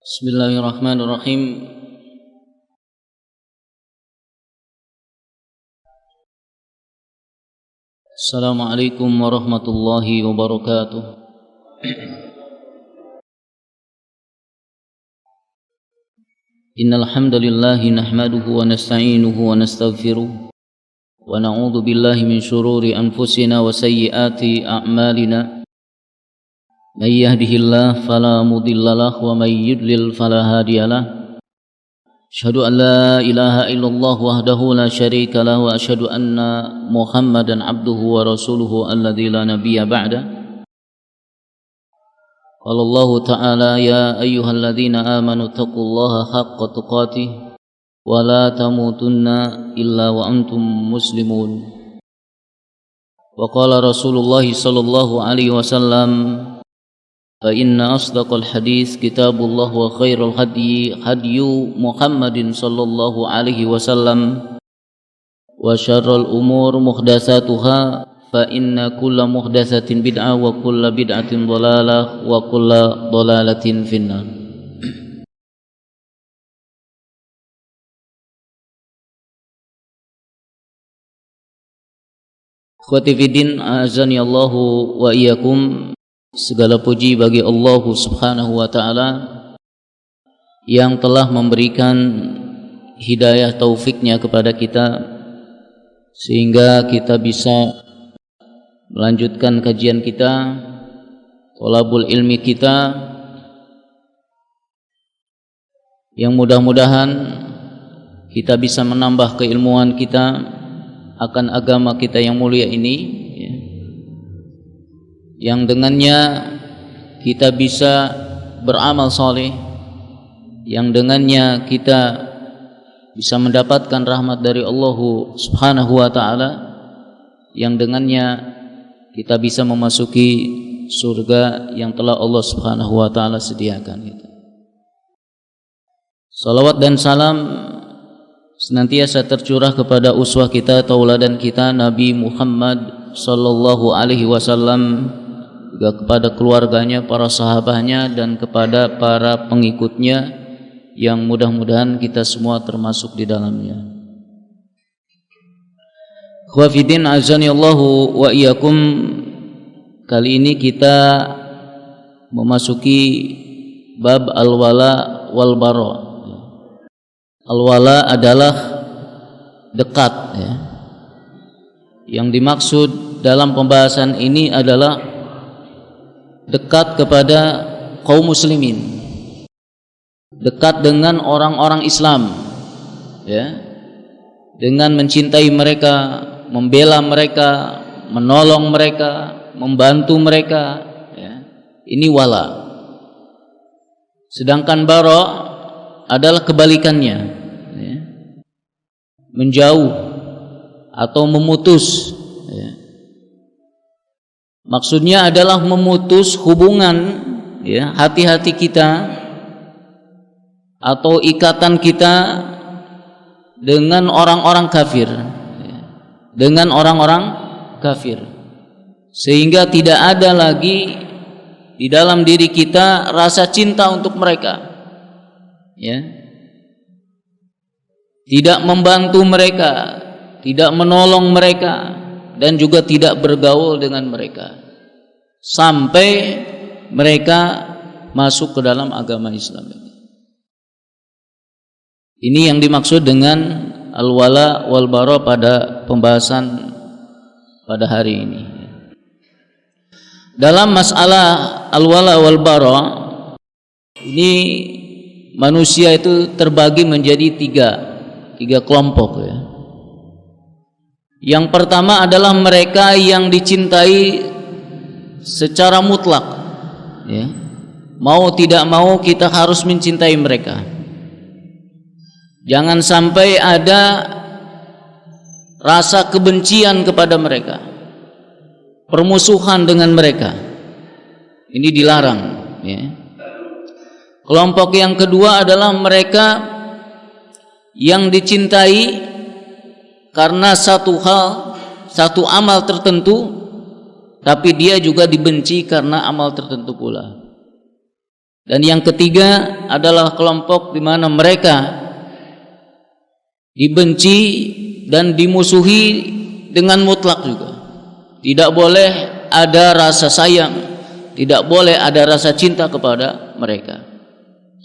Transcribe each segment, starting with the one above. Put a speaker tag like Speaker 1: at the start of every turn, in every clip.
Speaker 1: Bismillahirrahmanirrahim. Assalamualaikum warahmatullahi wabarakatuh. Innal hamdalillah nahmaduhu wa nasta'inuhu wa nastaghfiruh wa na'udzu billahi min shururi anfusina wa sayyiati a'malina. May yahdihillahu fala mudilla lahu wa may yudlil fala hadiyalah. Asyhadu an la ilaha illallah wahdahu la syarika lahu wa asyhadu anna Muhammadan abduhu wa rasuluhu alladzi la nabiyya ba'da. Qala Allah ta'ala ya ayyuhalladzina amanu taqullaha haqqa tuqatih wa la tamutunna illa wa antum muslimun. Wa qala Rasulullah sallallahu alaihi wasallam fa inna asdaqal hadis kitabullah wa khairul hadyu Muhammadin sallallahu alaihi wasallam wa syarrul umur muhdatsatuha fa inna kulla muhdatsatin bid'ah wa kulla bid'atin dhalalah wa kulla dhalalatin finnar. Ikhwati fiddin, azani Allahu wa iyyakum. Segala puji bagi Allah Subhanahu wa ta'ala yang telah memberikan hidayah taufiknya kepada kita sehingga kita bisa melanjutkan kajian kita, thalabul ilmi kita, yang mudah-mudahan kita bisa menambah keilmuan kita akan agama kita yang mulia ini, yang dengannya kita bisa beramal soleh, yang dengannya kita bisa mendapatkan rahmat dari Allah Subhanahu wa ta'ala, yang dengannya kita bisa memasuki surga yang telah Allah Subhanahu wa ta'ala sediakan. Salawat dan salam senantiasa tercurah kepada uswah kita, tauladan kita, Nabi Muhammad sallallahu alaihi wasallam, juga kepada keluarganya, para sahabatnya, dan kepada para pengikutnya yang mudah-mudahan kita semua termasuk di dalamnya. Khawafidin azani Allahu wa iyyakum. Kali ini kita memasuki bab al-wala wal bara. Al-wala adalah dekat, ya. Yang dimaksud dalam pembahasan ini adalah dekat kepada kaum muslimin, dekat dengan orang-orang Islam, ya, dengan mencintai mereka, membela mereka, menolong mereka, membantu mereka, ya. Ini wala. Sedangkan bara adalah kebalikannya, ya. Menjauh atau memutus, ya. Maksudnya adalah memutus hubungan, ya, hati-hati kita atau ikatan kita dengan orang-orang kafir, ya, dengan orang-orang kafir, sehingga tidak ada lagi di dalam diri kita rasa cinta untuk mereka, ya. Tidak membantu mereka, tidak menolong mereka, dan juga tidak bergaul dengan mereka sampai mereka masuk ke dalam agama Islam ini. Ini yang dimaksud dengan al-wala wal bara pada pembahasan pada hari ini. Dalam masalah al-wala wal bara ini manusia itu terbagi menjadi tiga kelompok, ya. Yang pertama adalah mereka yang dicintai secara mutlak, ya. Mau tidak mau kita harus mencintai mereka. Jangan sampai ada rasa kebencian kepada mereka, permusuhan dengan mereka. Ini dilarang, ya. Kelompok yang kedua adalah mereka yang dicintai karena satu hal, satu amal tertentu, tapi dia juga dibenci karena amal tertentu pula. Dan yang ketiga adalah kelompok di mana mereka dibenci dan dimusuhi dengan mutlak juga. Tidak boleh ada rasa sayang, tidak boleh ada rasa cinta kepada mereka.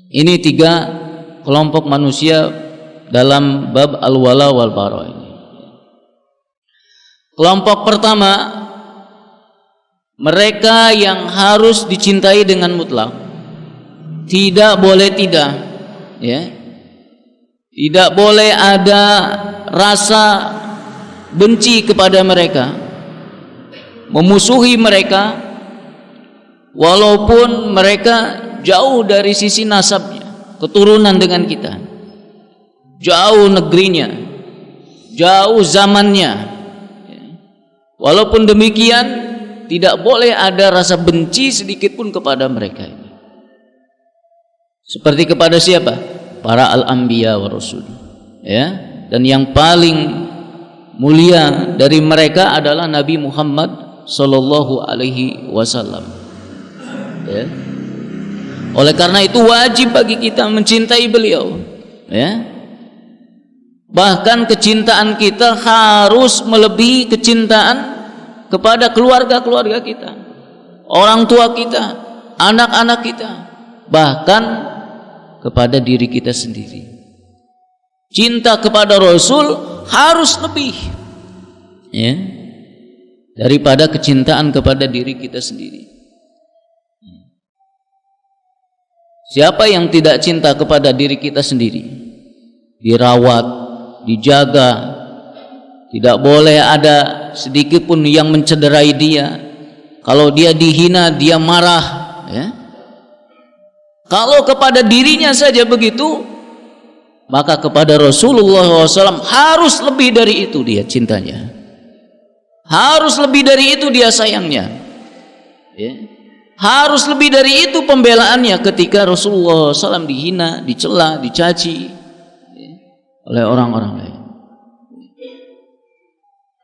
Speaker 1: Ini 3 kelompok manusia dalam bab al-wala wal bara ini. Kelompok pertama, mereka yang harus dicintai dengan mutlak. Tidak boleh tidak, ya. Tidak boleh ada rasa benci kepada mereka, memusuhi mereka, walaupun mereka jauh dari sisi nasabnya, keturunan dengan kita, jauh negerinya, jauh zamannya. Walaupun demikian, tidak boleh ada rasa benci sedikit pun kepada mereka ini. Seperti kepada siapa? Para al-anbiya wa rasul, ya. Dan yang paling mulia dari mereka adalah Nabi Muhammad sallallahu alaihi wasallam, ya. Oleh karena itu wajib bagi kita mencintai beliau, ya. Bahkan kecintaan kita harus melebihi kecintaan kepada keluarga-keluarga kita, orang tua kita, anak-anak kita, bahkan kepada diri kita sendiri. Cinta kepada Rasul harus lebih, ya, daripada kecintaan kepada diri kita sendiri. Siapa yang tidak cinta kepada diri kita sendiri, dirawat, dijaga, tidak boleh ada sedikit pun yang mencederai dia. Kalau dia dihina, dia marah, ya. Kalau kepada dirinya saja begitu, maka kepada Rasulullah SAW harus lebih dari itu dia cintanya, harus lebih dari itu dia sayangnya, ya. Harus lebih dari itu pembelaannya ketika Rasulullah SAW dihina, dicela, dicaci, ya, oleh orang-orang lain.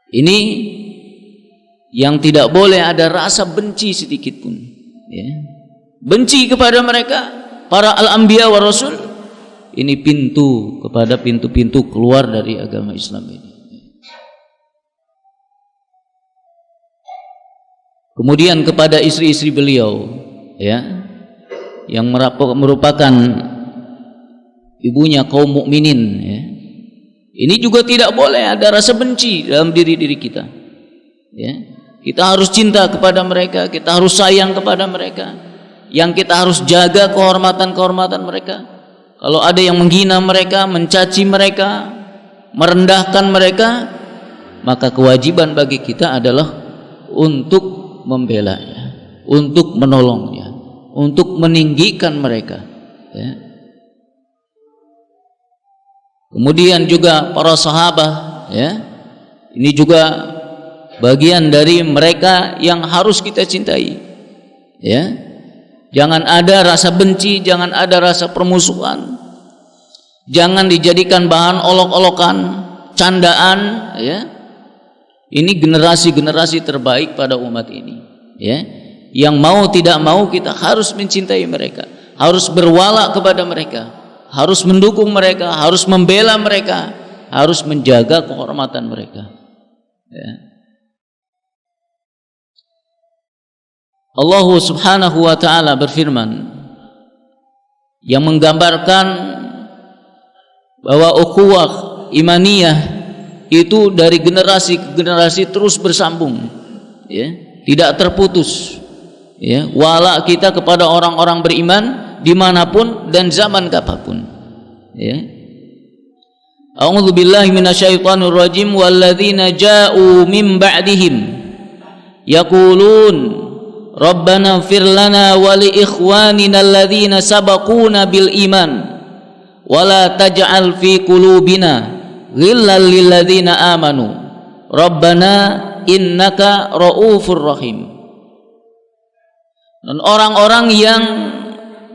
Speaker 1: Ini yang tidak boleh ada rasa benci sedikit pun, ya. Benci kepada mereka, para al-anbiya wa rasul. Ini pintu kepada pintu-pintu keluar dari agama Islam ini. Kemudian kepada istri-istri beliau, ya, yang merupakan ibunya kaum mukminin, ya. Ini juga tidak boleh ada rasa benci dalam diri-diri kita, ya. Kita harus cinta kepada mereka, kita harus sayang kepada mereka. Yang kita harus jaga kehormatan-kehormatan mereka. Kalau ada yang menghina mereka, mencaci mereka, merendahkan mereka, maka kewajiban bagi kita adalah untuk membelanya, untuk menolongnya, untuk meninggikan mereka, ya. Kemudian juga para sahabat, ya, ini juga bagian dari mereka yang harus kita cintai, ya. Jangan ada rasa benci, jangan ada rasa permusuhan, jangan dijadikan bahan olok-olokan, candaan, ya. Ini generasi-generasi terbaik pada umat ini, ya. Yang mau tidak mau kita harus mencintai mereka, harus berwala kepada mereka, harus mendukung mereka, harus membela mereka, harus menjaga kehormatan mereka, ya. Allah Subhanahu wa ta'ala berfirman yang menggambarkan bahwa ukhuwah imaniyah itu dari generasi ke generasi terus bersambung, ya, tidak terputus, ya, wala kita kepada orang-orang beriman dimanapun dan zaman kapanpun, ya. A'udzu billahi minasyaitonir rajim. Walladzina ja'u min ba'dihim yaqulun Rabbana ighfir lana wa li ikhwanina alladhina sabaquna bil iman wa la taj'al fi qulubina ghillan lil ladzina amanu Rabbana innaka raufur rahim. Dan orang-orang yang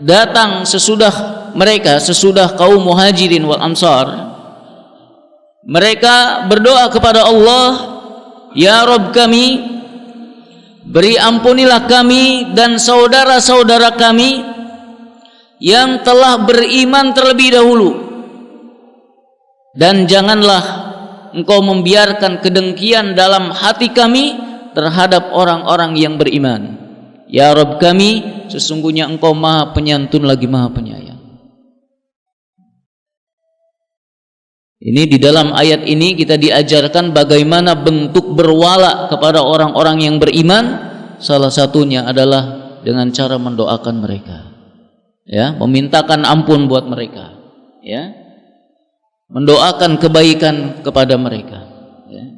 Speaker 1: datang sesudah mereka, sesudah kaum muhajirin wal ansar, mereka berdoa kepada Allah, ya Rabb kami, beri ampunilah kami dan saudara-saudara kami yang telah beriman terlebih dahulu, dan janganlah engkau membiarkan kedengkian dalam hati kami terhadap orang-orang yang beriman. Ya Rabb kami, sesungguhnya engkau maha penyantun lagi maha penyayang. Ini di dalam ayat ini kita diajarkan bagaimana bentuk berwala kepada orang-orang yang beriman. Salah satunya adalah dengan cara mendoakan mereka, ya, memintakan ampun buat mereka, ya, mendoakan kebaikan kepada mereka, ya.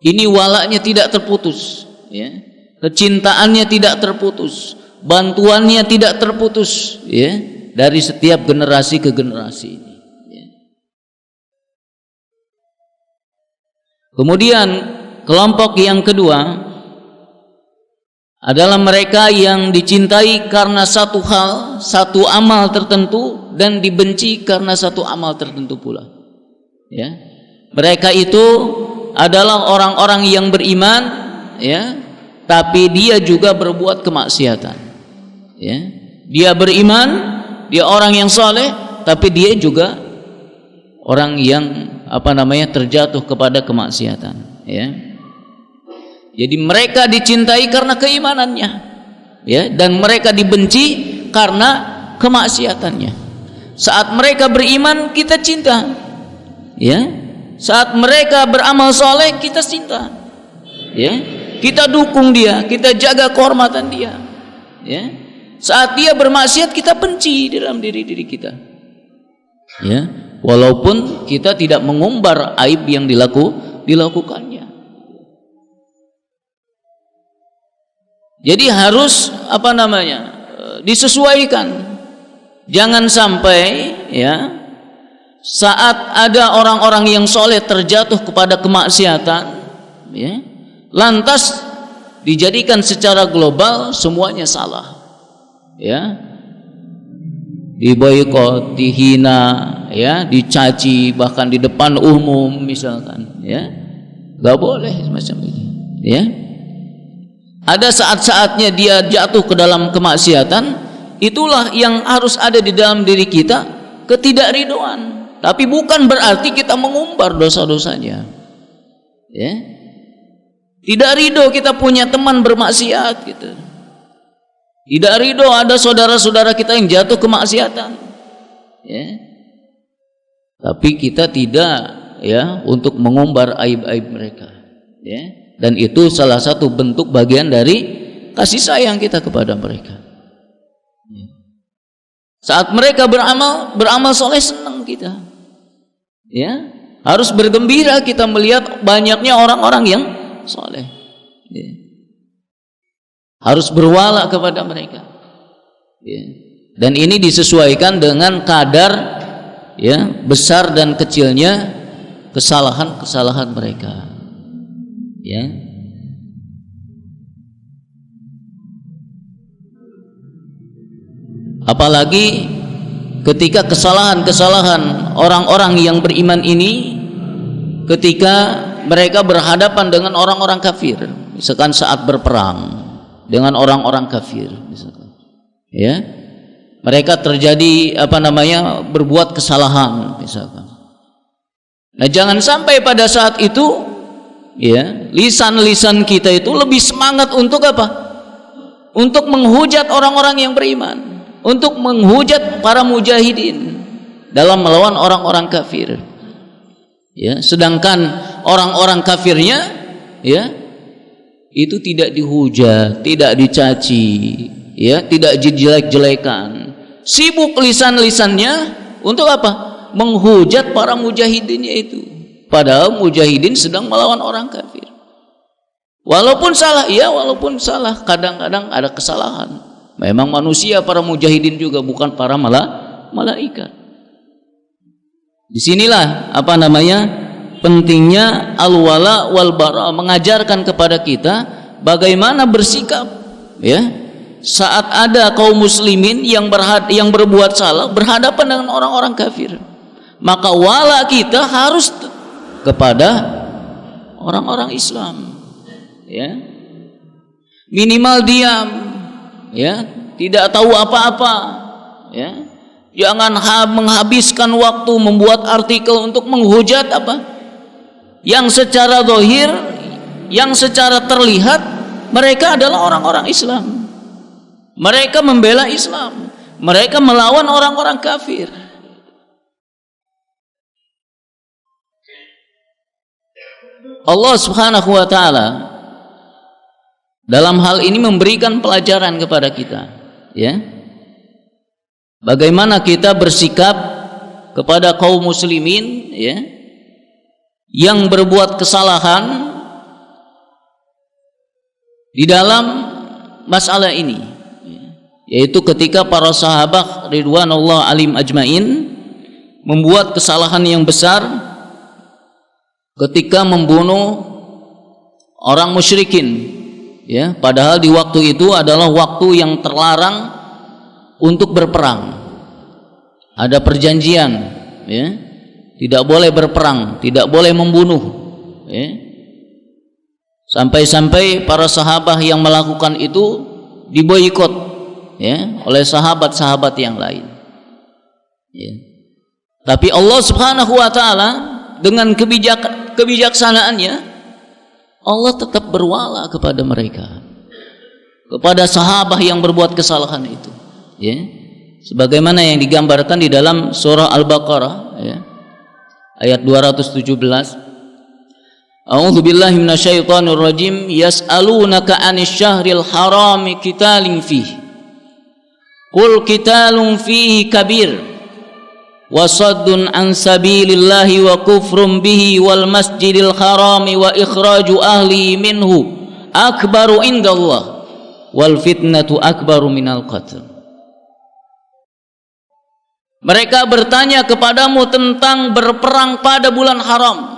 Speaker 1: Ini walanya tidak terputus, ya, kecintaannya tidak terputus, bantuannya tidak terputus, ya, dari setiap generasi ke generasi ini, ya. Kemudian kelompok yang kedua adalah mereka yang dicintai karena satu hal, satu amal tertentu, dan dibenci karena satu amal tertentu pula, ya. Mereka itu adalah orang-orang yang beriman, ya, tapi dia juga berbuat kemaksiatan, ya. Dia beriman, dia orang yang soleh, tapi dia juga orang yang terjatuh kepada kemaksiatan, ya. Jadi mereka dicintai karena keimanannya, ya, dan mereka dibenci karena kemaksiatannya. Saat mereka beriman kita cinta, ya. Saat mereka beramal soleh kita cinta, ya. Kita dukung dia, kita jaga kehormatan dia, ya. Saat dia bermaksiat kita benci di dalam diri kita, ya. Walaupun kita tidak mengumbar aib yang dilakukannya. Jadi harus disesuaikan. Jangan sampai, ya, saat ada orang-orang yang soleh terjatuh kepada kemaksiatan, ya, lantas dijadikan secara global semuanya salah, ya, diboikot, dihina, ya, dicaci bahkan di depan umum misalkan, ya, nggak boleh semacam ini, ya. Ada saat-saatnya dia jatuh ke dalam kemaksiatan, itulah yang harus ada di dalam diri kita, ketidakridhoan. Tapi bukan berarti kita mengumbar dosa-dosanya, ya. Tidak ridho kita punya teman bermaksiat gitu. Tidak ridho ada saudara-saudara kita yang jatuh kemaksiatan, ya. Tapi kita tidak, ya, untuk mengumbar aib-aib mereka, ya. Dan itu salah satu bentuk bagian dari kasih sayang kita kepada mereka. Saat mereka beramal soleh, senang kita, ya, harus bergembira kita melihat banyaknya orang-orang yang soleh, ya. Harus berwala kepada mereka, ya. Dan ini disesuaikan dengan kadar, ya, besar dan kecilnya kesalahan-kesalahan mereka, ya. Apalagi ketika kesalahan-kesalahan orang-orang yang beriman ini ketika mereka berhadapan dengan orang-orang kafir, misalkan saat berperang dengan orang-orang kafir misalkan, ya, mereka terjadi berbuat kesalahan misalkan. Nah, jangan sampai pada saat itu, ya, lisan-lisan kita itu lebih semangat untuk apa? Untuk menghujat orang-orang yang beriman, untuk menghujat para mujahidin dalam melawan orang-orang kafir, ya. Sedangkan orang-orang kafirnya, ya, itu tidak dihujat, tidak dicaci, ya, tidak dijelek-jelekan. Sibuk lisan-lisannya untuk apa? Menghujat para mujahidinnya itu. Padahal mujahidin sedang melawan orang kafir. Walaupun salah, ya, walaupun salah, kadang-kadang ada kesalahan. Memang manusia para mujahidin juga, bukan para malaikat. Disinilah pentingnya al-wala wal bara, mengajarkan kepada kita bagaimana bersikap, ya, saat ada kaum muslimin yang berbuat salah berhadapan dengan orang-orang kafir. Maka wala kita harus kepada orang-orang Islam, ya. Minimal diam, ya, tidak tahu apa-apa, ya. Jangan menghabiskan waktu membuat artikel untuk menghujat apa yang secara zahir, yang secara terlihat mereka adalah orang-orang Islam. Mereka membela Islam, mereka melawan orang-orang kafir. Allah Subhanahu wa taala dalam hal ini memberikan pelajaran kepada kita, ya. Bagaimana kita bersikap kepada kaum muslimin, ya, yang berbuat kesalahan di dalam masalah ini, yaitu ketika para sahabat ridwanullah alim ajmain membuat kesalahan yang besar ketika membunuh orang musyrikin, ya, padahal di waktu itu adalah waktu yang terlarang untuk berperang. Ada perjanjian, ya, tidak boleh berperang, tidak boleh membunuh, ya. Sampai-sampai para sahabat yang melakukan itu diboikot, ya, oleh sahabat-sahabat yang lain, ya. Tapi Allah Subhanahu wa taala dengan kebijaksanaannya Allah tetap berwala kepada mereka, kepada sahabat yang berbuat kesalahan itu, ya, sebagaimana yang digambarkan di dalam surah Al-Baqarah, ya, ayat 217. A'udzu billahi minasyaitonir rajim. Yas'alunaka 'anil syahril harami qitalin fihi. Qul qitalun fihi kabir wa saddun an sabilillahi wa kufrun bihi wal masjidil harami wa ikhraju ahli minhu akbaru indallah wal fitnatu akbaru minal qatl. Mereka bertanya kepadamu tentang berperang pada bulan haram.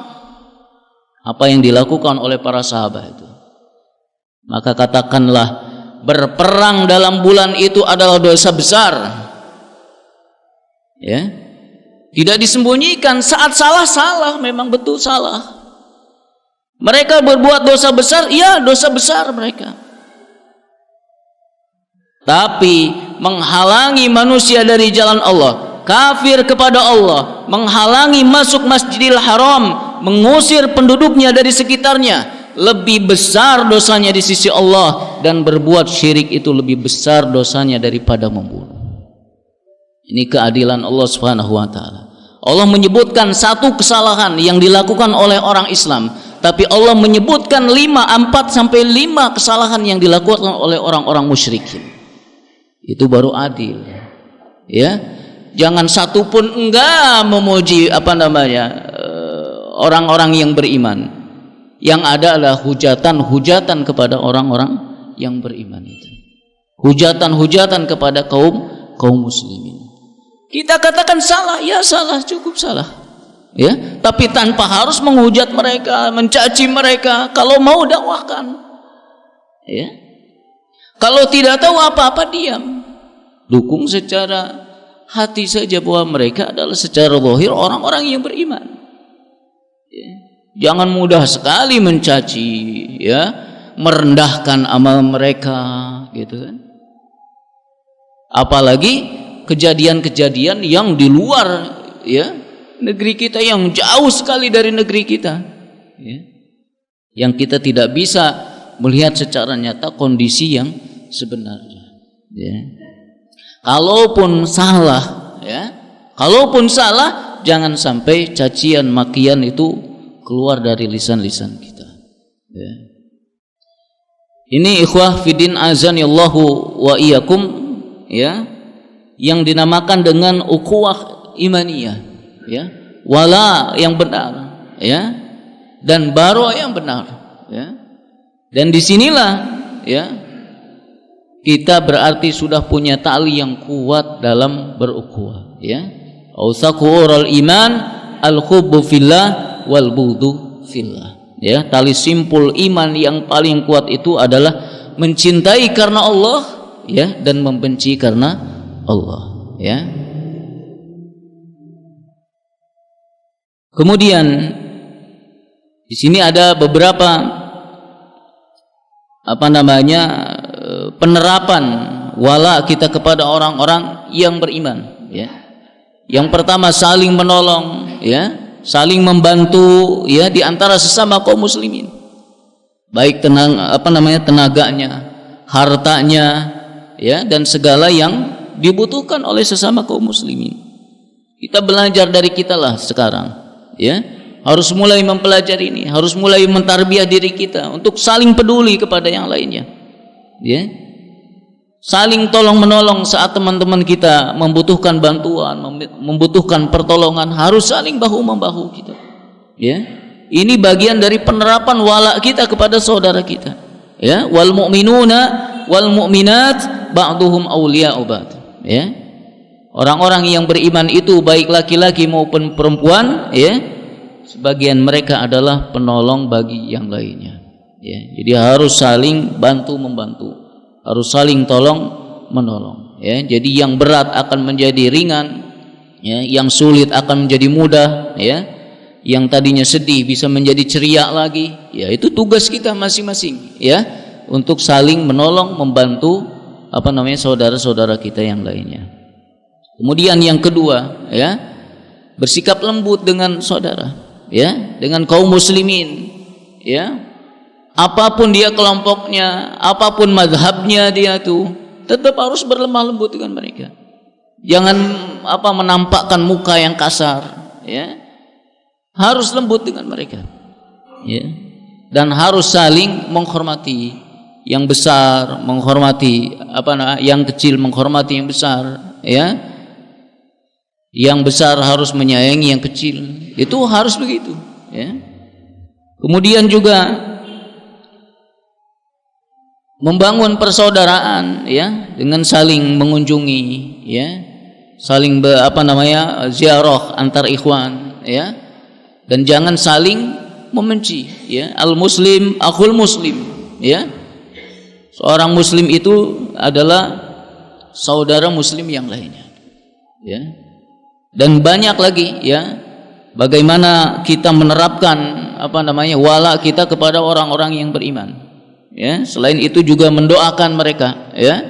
Speaker 1: Apa yang dilakukan oleh para sahabat itu? Maka katakanlah, berperang dalam bulan itu adalah dosa besar. Ya, tidak disembunyikan. Saat salah, memang betul salah. Mereka berbuat dosa besar, iya dosa besar mereka. Tapi menghalangi manusia dari jalan Allah, kafir kepada Allah, menghalangi masuk Masjidil Haram, mengusir penduduknya dari sekitarnya, lebih besar dosanya di sisi Allah, dan berbuat syirik itu lebih besar dosanya daripada membunuh. Ini keadilan Allah Subhanahu wa taala. Allah menyebutkan satu kesalahan yang dilakukan oleh orang Islam, tapi Allah menyebutkan 4 sampai 5 kesalahan yang dilakukan oleh orang-orang musyrikin. Itu baru adil. Ya. Jangan satu pun enggak memuji orang-orang yang beriman. Yang ada adalah hujatan-hujatan kepada orang-orang yang beriman itu. Hujatan-hujatan kepada kaum muslimin. Kita katakan salah, ya salah, cukup salah. Ya, tapi tanpa harus menghujat mereka, mencaci mereka. Kalau mau dakwahkan. Ya. Kalau tidak tahu apa-apa diam. Dukung secara hati saja bahwa mereka adalah secara zahir orang-orang yang beriman. Ya. Jangan mudah sekali mencaci, ya, merendahkan amal mereka, gitu kan. Apalagi kejadian-kejadian yang di luar, ya, negeri kita, yang jauh sekali dari negeri kita, ya, yang kita tidak bisa melihat secara nyata kondisi yang sebenarnya. Ya. Kalaupun salah, ya, kalaupun salah, jangan sampai cacian makian itu keluar dari lisan-lisan kita. Ya. Ini ikhwah fidin azanillahu wa iyyakum, ya, yang dinamakan dengan ukhuwah imaniyah, ya, wala yang benar, ya, dan baro yang benar, ya. Dan disinilah, ya, kita berarti sudah punya tali yang kuat dalam berukhuwah, ya. Ausaqural iman al-hubbu fillah wal bughdu fillah. Ya, tali simpul iman yang paling kuat itu adalah mencintai karena Allah, ya, dan membenci karena Allah, ya. Kemudian di sini ada beberapa penerapan wala kita kepada orang-orang yang beriman, ya. Yang pertama saling menolong, ya, saling membantu, ya, di antara sesama kaum muslimin. Baik tenaganya, hartanya, ya, dan segala yang dibutuhkan oleh sesama kaum muslimin. Kita belajar dari kita lah sekarang, ya. Harus mulai mempelajari ini, harus mulai mentarbiyah diri kita untuk saling peduli kepada yang lainnya, ya. Saling tolong menolong saat teman-teman kita membutuhkan bantuan, membutuhkan pertolongan, harus saling bahu membahu kita, ya. Ini bagian dari penerapan wala kita kepada saudara kita, ya. Wal mu'minuna wal mu'minat ba'duhum awliya'u ba'd, ya. Orang-orang yang beriman itu baik laki-laki maupun perempuan, ya, sebagian mereka adalah penolong bagi yang lainnya, ya. Jadi harus saling bantu membantu, harus saling tolong menolong, ya. Jadi yang berat akan menjadi ringan, ya, yang sulit akan menjadi mudah, ya. Yang tadinya sedih bisa menjadi ceria lagi, ya. Itu tugas kita masing-masing, ya, untuk saling menolong membantu saudara-saudara kita yang lainnya. Kemudian yang kedua, ya, bersikap lembut dengan saudara, ya, dengan kaum muslimin, ya. Apapun dia kelompoknya, apapun mazhabnya, dia tuh tetap harus berlemah lembut dengan mereka. Jangan menampakkan muka yang kasar, ya. Harus lembut dengan mereka, ya. Dan harus saling menghormati yang besar, menghormati yang kecil, menghormati yang besar, ya. Yang besar harus menyayangi yang kecil, itu harus begitu, ya. Kemudian juga membangun persaudaraan, ya, dengan saling mengunjungi, ya, saling ziarah antar ikhwan, ya, dan jangan saling membenci, ya. Al muslim akhul muslim, ya. Seorang muslim itu adalah saudara muslim yang lainnya, ya. Dan banyak lagi, ya, bagaimana kita menerapkan wala kita kepada orang-orang yang beriman, ya. Selain itu juga mendoakan mereka, ya.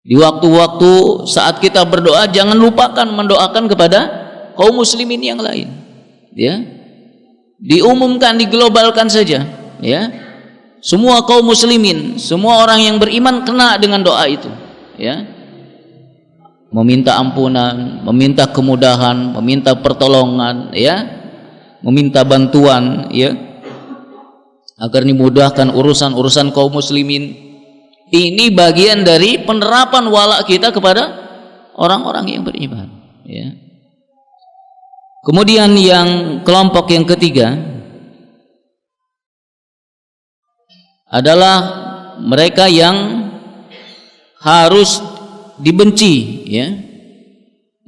Speaker 1: Di waktu-waktu saat kita berdoa jangan lupakan mendoakan kepada kaum muslimin yang lain, ya. Diumumkan, diglobalkan saja, ya. Semua kaum muslimin, semua orang yang beriman kena dengan doa itu, ya. Meminta ampunan, meminta kemudahan, meminta pertolongan, ya, meminta bantuan, ya, agar dimudahkan urusan-urusan kaum muslimin. Ini bagian dari penerapan wala kita kepada orang-orang yang beriman, ya. Kemudian yang kelompok yang ketiga adalah mereka yang harus dibenci, ya,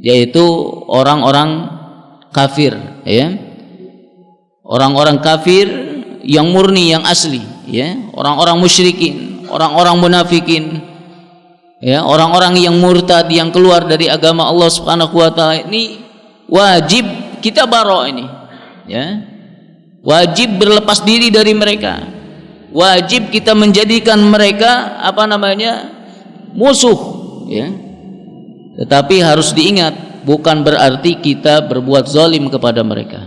Speaker 1: yaitu orang-orang kafir, ya. Orang-orang kafir yang murni, yang asli, ya. Orang-orang musyrikin, orang-orang munafikin, ya, orang-orang yang murtad, yang keluar dari agama Allah Subhanahu wa taala, ini wajib kita baro ini, ya. Wajib berlepas diri dari mereka. Wajib kita menjadikan mereka musuh, ya. Tetapi harus diingat, bukan berarti kita berbuat zalim kepada mereka,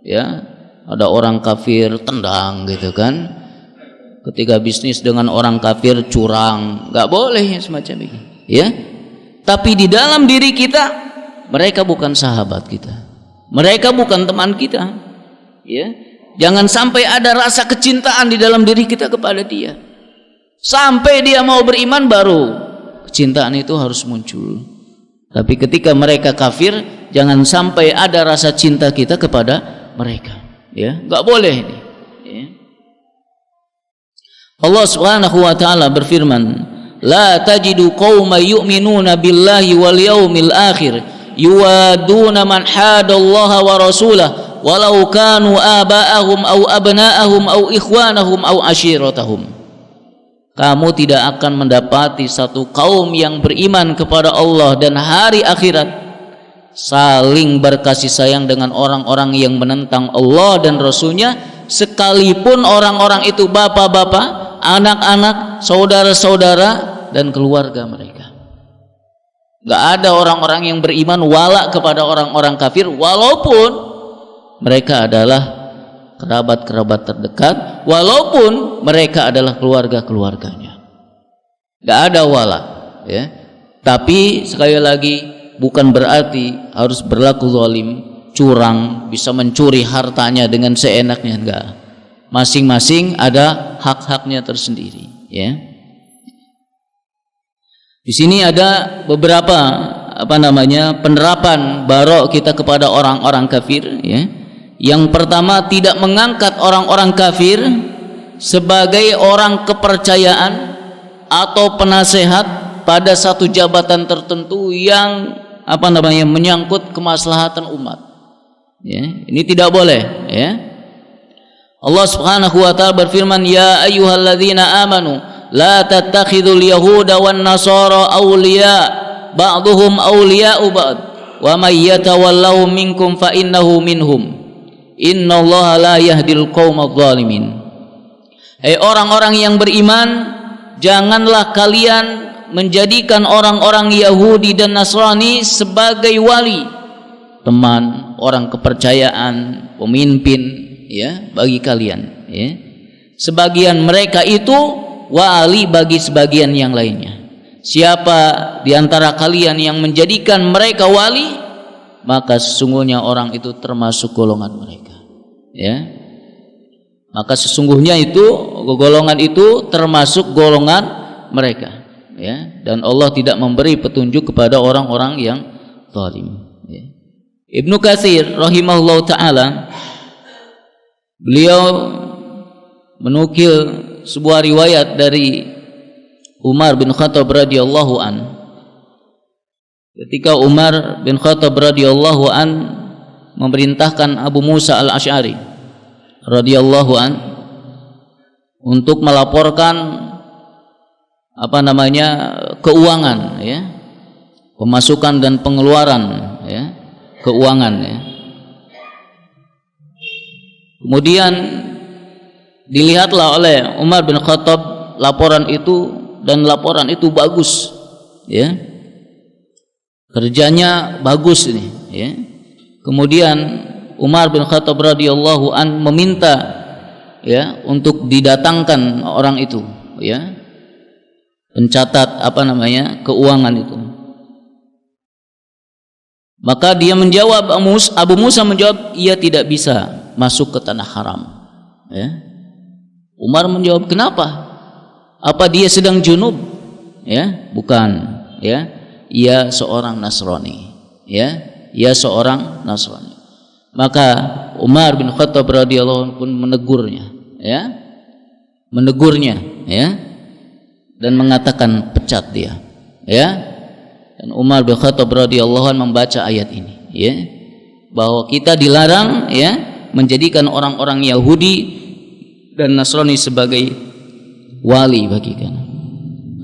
Speaker 1: ya. Ada orang kafir tendang gitu kan, ketika bisnis dengan orang kafir curang, nggak boleh ya semacam ini, ya. Tapi di dalam diri kita mereka bukan sahabat kita, mereka bukan teman kita, ya. Jangan sampai ada rasa kecintaan di dalam diri kita kepada dia, sampai dia mau beriman baru kecintaan itu harus muncul. Tapi ketika mereka kafir, jangan sampai ada rasa cinta kita kepada mereka, ya. Enggak boleh ini, ya. Allah Subhanahu wa taala berfirman, la tajidu qauman yu'minuna billahi wal yaumil akhir yuwaduna man hadallaha wa rasulahu walau kanu aba'ahum aw abna'ahum aw ikhwanahum aw ashiratahum. Kamu tidak akan mendapati satu kaum yang beriman kepada Allah dan hari akhirat saling berkasih sayang dengan orang-orang yang menentang Allah dan Rasulnya, sekalipun orang-orang itu bapak-bapak, anak-anak, saudara-saudara, dan keluarga mereka. Gak ada orang-orang yang beriman wala kepada orang-orang kafir walaupun mereka adalah kerabat-kerabat terdekat, walaupun mereka adalah keluarga-keluarganya. Gak ada wala, ya. Tapi sekali lagi bukan berarti harus berlaku zalim, curang, bisa mencuri hartanya dengan seenaknya, enggak. Masing-masing ada hak-haknya tersendiri, ya. Di sini ada beberapa penerapan barok kita kepada orang-orang kafir, ya. Yang pertama, tidak mengangkat orang-orang kafir sebagai orang kepercayaan atau penasehat pada satu jabatan tertentu yang menyangkut kemaslahatan umat. Ya, ini tidak boleh, ya. Allah Subhanahu wa taala berfirman, "Ya ayyuhalladzina amanu la tattakhidul yahuda wan nasara awliya ba'dhum awliya'u ba'd wa may yatawallahu minkum fa innahu minhum innallaha la yahdil qaumadh dhalimin." Hai orang-orang yang beriman, janganlah kalian menjadikan orang-orang Yahudi dan Nasrani sebagai wali, teman, orang kepercayaan, pemimpin, ya, bagi kalian, ya. Sebagian mereka itu wali bagi sebagian yang lainnya. Siapa di antara kalian yang menjadikan mereka wali, maka sesungguhnya orang itu termasuk golongan mereka, ya. Maka sesungguhnya itu golongan itu termasuk golongan mereka, ya. Dan Allah tidak memberi petunjuk kepada orang-orang yang zalim, ya. Ibnu Katsir rahimahullah ta'ala, beliau menukil sebuah riwayat dari Umar bin Khattab radhiyallahu an. Ketika Umar bin Khattab radhiyallahu an memerintahkan Abu Musa al-Asy'ari radhiyallahu an untuk melaporkan keuangan, ya, pemasukan dan pengeluaran, ya, keuangan, ya. Kemudian dilihatlah oleh Umar bin Khattab laporan itu, dan laporan itu bagus, ya, kerjanya bagus ini, ya. Kemudian Umar bin Khattab radhiyallahu an meminta, ya, untuk didatangkan orang itu, ya, pencatat keuangan itu. Maka dia menjawab, Abu Musa menjawab, ia tidak bisa masuk ke tanah haram, ya. Umar menjawab, kenapa? Apa dia sedang junub? Ya, bukan, ya. Ia seorang Nasrani, ya. Ia seorang Nasrani. Maka Umar bin Khattab radhiyallahu anhu pun menegurnya, ya. Menegurnya, ya. Dan mengatakan pecat dia, ya. Dan Umar bin Khattab radhiyallahu anhu membaca ayat ini, ya, bahwa kita dilarang, ya, menjadikan orang-orang Yahudi dan Nasrani sebagai wali bagi kita,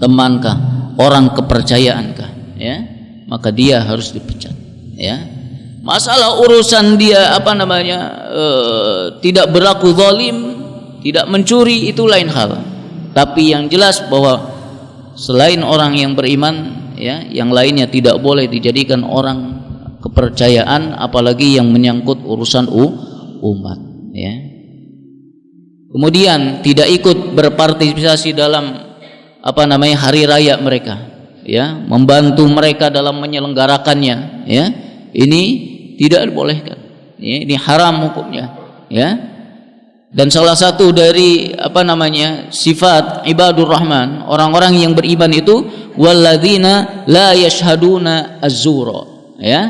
Speaker 1: temankah, orang kepercayaankah, ya, maka dia harus dipecat, ya. Masalah urusan dia tidak berlaku zalim, tidak mencuri, itu lain hal. Tapi yang jelas bahwa selain orang yang beriman, ya, yang lainnya tidak boleh dijadikan orang kepercayaan, apalagi yang menyangkut urusan umat, ya. Kemudian tidak ikut berpartisipasi dalam hari raya mereka, ya, membantu mereka dalam menyelenggarakannya, ya. Ini tidak dibolehkan, ya, ini haram hukumnya, ya. Dan salah satu dari sifat ibadur rahman, orang-orang yang beriman itu, walladzina la yashhaduna az-zura, ya.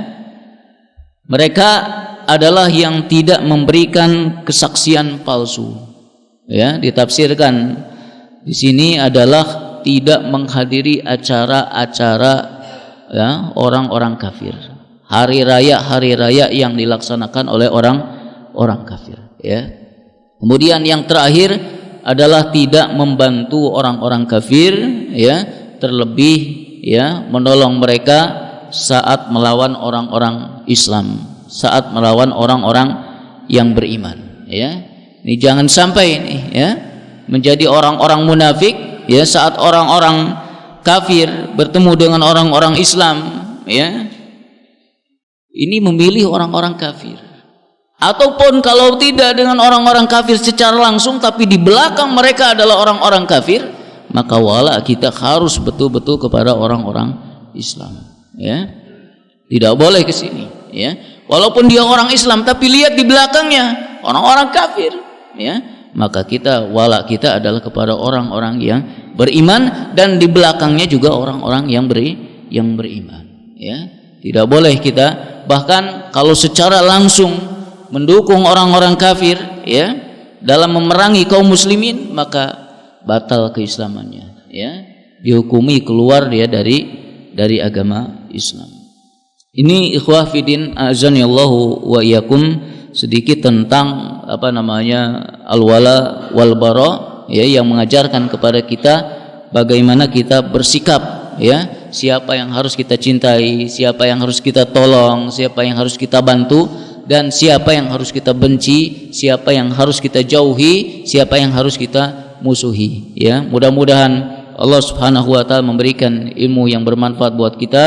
Speaker 1: Mereka adalah yang tidak memberikan kesaksian palsu, ya. Ditafsirkan di sini adalah tidak menghadiri acara-acara, ya, orang-orang kafir, hari raya yang dilaksanakan oleh orang kafir, ya. Kemudian yang terakhir adalah tidak membantu orang-orang kafir, ya, terlebih, ya, menolong mereka saat melawan orang-orang Islam, saat melawan orang-orang yang beriman, ya. Ini jangan sampai ini, ya, menjadi orang-orang munafik, ya, saat orang-orang kafir, bertemu dengan orang-orang Islam, ya, ini memilih orang-orang kafir. Ataupun kalau tidak dengan orang-orang kafir secara langsung, tapi di belakang mereka adalah orang-orang kafir, maka wala kita harus betul-betul kepada orang-orang Islam, ya. Tidak boleh ke sini, ya. Walaupun dia orang Islam, tapi lihat di belakangnya orang-orang kafir, ya, maka kita wala kita adalah kepada orang-orang yang beriman, dan di belakangnya juga orang-orang yang beriman, ya. Tidak boleh kita bahkan kalau secara langsung mendukung orang-orang kafir, ya, dalam memerangi kaum muslimin, maka batal keislamannya, ya, dihukumi keluar dia dari agama Islam. Ini ikhwah fidin azanillahu wa iyyakum sedikit tentang al-wala wal bara, ya, yang mengajarkan kepada kita bagaimana kita bersikap, ya, siapa yang harus kita cintai, siapa yang harus kita tolong, siapa yang harus kita bantu, dan siapa yang harus kita benci, siapa yang harus kita jauhi, siapa yang harus kita musuhi, ya. Mudah-mudahan Allah Subhanahu wa taala memberikan ilmu yang bermanfaat buat kita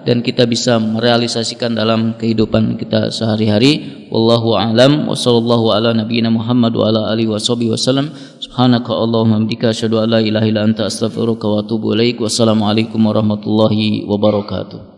Speaker 1: dan kita bisa merealisasikan dalam kehidupan kita sehari-hari. Wallahu a'lam wa sallallahu ala nabiyyina Muhammad wa ala alihi washabihi wasallam. Subhanaka Allahumma hamdika asyhadu an la ilaha illa anta astaghfiruka wa atubu ilaik. Wassalamualaikum warahmatullahi wabarakatuh.